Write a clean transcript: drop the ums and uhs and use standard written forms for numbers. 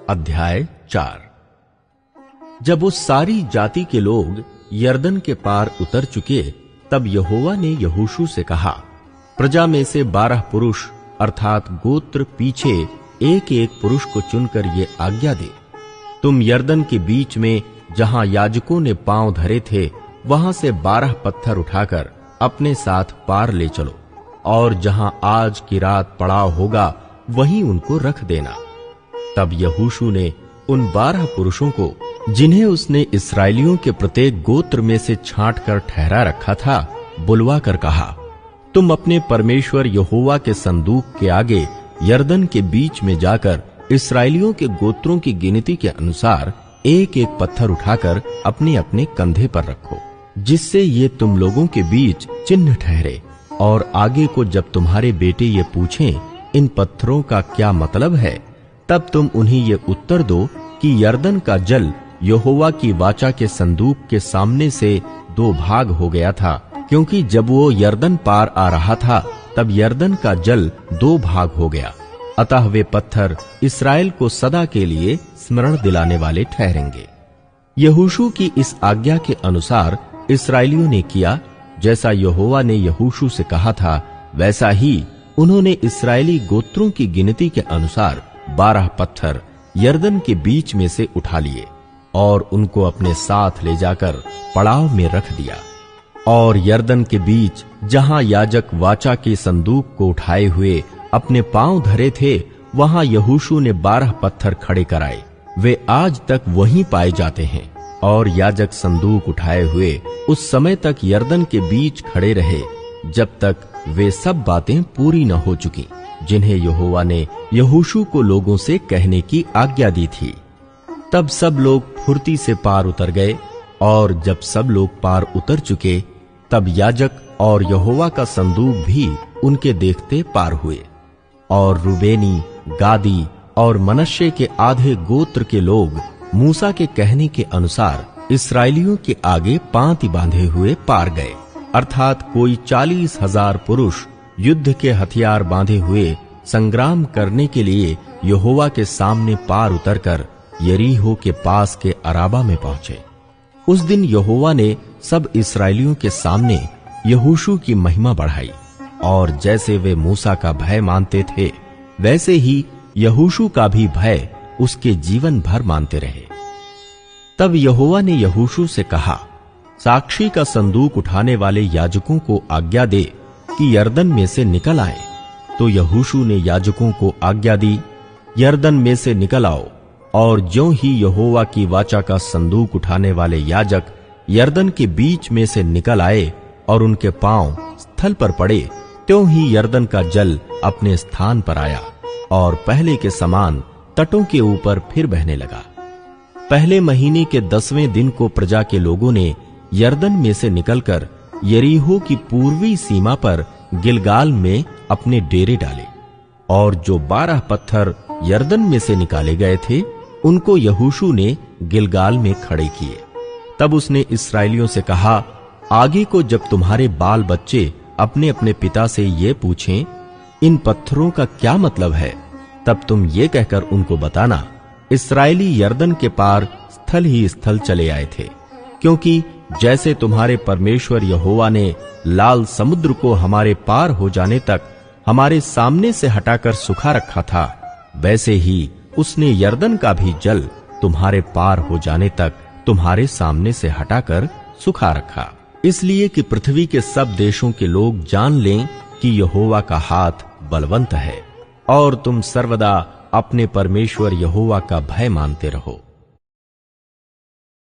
अध्याय 4। जब उस सारी जाति के लोग यरदन के पार उतर चुके, तब यहोवा ने यहोशू से कहा, प्रजा में से 12 पुरुष अर्थात गोत्र पीछे एक एक पुरुष को चुनकर ये आज्ञा दे, तुम यरदन के बीच में जहां याजकों ने पांव धरे थे वहां से 12 पत्थर उठाकर अपने साथ पार ले चलो, और जहां आज की रात पड़ाव होगा वहीं उनको रख देना। तब यहोशू ने उन 12 पुरुषों को, जिन्हें उसने इस्राएलियों के प्रत्येक गोत्र में से छांट कर ठहरा रखा था, बुलवा कर कहा, तुम अपने परमेश्वर यहोवा के संदूक के आगे यरदन के बीच में जाकर इस्राएलियों के गोत्रों की गिनती के अनुसार एक एक पत्थर उठाकर अपने अपने कंधे पर रखो, जिससे ये तुम लोगों के बीच चिन्ह ठहरे। और आगे को जब तुम्हारे बेटे ये पूछें इन पत्थरों का क्या मतलब है, तब तुम उन्हें ये उत्तर दो कि यरदन का जल यहोवा की वाचा के संदूक के सामने से 2 भाग हो गया था, क्योंकि जब वो यरदन पार आ रहा था तब यरदन का जल 2 भाग हो गया। अतः वे पत्थर इस्राएल को सदा के लिए स्मरण दिलाने वाले ठहरेंगे। यहोशू की इस आज्ञा के अनुसार इस्राएलियों ने किया, जैसा यहोवा ने यहोशू से कहा था, वैसा ही उन्होंने इस्राएली गोत्रों की गिनती के अनुसार 12 पत्थर यरदन के बीच में से उठा लिए और उनको अपने साथ ले जाकर पड़ाव में रख दिया। और यरदन के बीच जहां याजक वाचा के संदूक को उठाए हुए अपने पांव धरे थे, वहां यहोशू ने 12 पत्थर खड़े कराए। वे आज तक वहीं पाए जाते हैं। और याजक संदूक उठाए हुए उस समय तक यरदन के बीच खड़े रहे, जब तक वे सब बातें पूरी न हो चुकी, जिन्हें यहोवा ने यहोशू को लोगों से कहने की आज्ञा दी थी। तब सब लोग फुर्ती से पार उतर गए, और जब सब लोग पार उतर चुके, तब याजक और यहोवा का संदूक भी उनके देखते पार हुए। और रूबेनी, गादी और मनश्शे के आधे गोत्र के लोग मूसा के कहने के अनुसार इस्राएलियों के आगे पांति बांधे हुए पार गए, अर्थात कोई 40,000 पुरुष युद्ध के हथियार बांधे हुए संग्राम करने के लिए यहोवा के सामने पार उतरकर यरीहो के पास के अराबा में पहुंचे। उस दिन यहोवा ने सब इस्राएलियों के सामने यहोशू की महिमा बढ़ाई, और जैसे वे मूसा का भय मानते थे, वैसे ही यहोशू का भी भय उसके जीवन भर मानते रहे। तब यहोवा ने यहोशू से कहा, साक्षी का संदूक उठाने वाले याजकों को आज्ञा दे कि यरदन में से निकल आए। तो यहोशू ने याजकों को आज्ञा दी, यरदन में से निकल आओ। और ज्यों ही यहोवा की वाचा का संदूक उठाने वाले याजक यरदन के बीच में से निकल आए और उनके पांव स्थल पर पड़े, त्यों ही यरदन का जल अपने स्थान पर आया और पहले के समान तटों के ऊपर फिर बहने लगा। पहले महीने के 10वें दिन को प्रजा के लोगों ने यरदन में से निकलकर यरीहो की पूर्वी सीमा पर गिलगाल में अपने डेरे डाले। और जो 12 पत्थर यरदन में से निकाले गए थे, उनको यहोशू ने गिलगाल में खड़े किए। तब उसने इस्राएलियों से कहा, आगे को जब तुम्हारे बाल बच्चे अपने अपने पिता से ये पूछें, इन पत्थरों का क्या मतलब है, तब तुम ये कहकर उनको बताना, इस्राएली यरदन के पार स्थल ही स्थल चले आए थे, क्योंकि जैसे तुम्हारे परमेश्वर यहोवा ने लाल समुद्र को हमारे पार हो जाने तक हमारे सामने से हटाकर सुखा रखा था, वैसे ही उसने यरदन का भी जल तुम्हारे पार हो जाने तक तुम्हारे सामने से हटाकर सुखा रखा, इसलिए कि पृथ्वी के सब देशों के लोग जान लें कि यहोवा का हाथ बलवंत है, और तुम सर्वदा अपने परमेश्वर यहोवा का भय मानते रहो।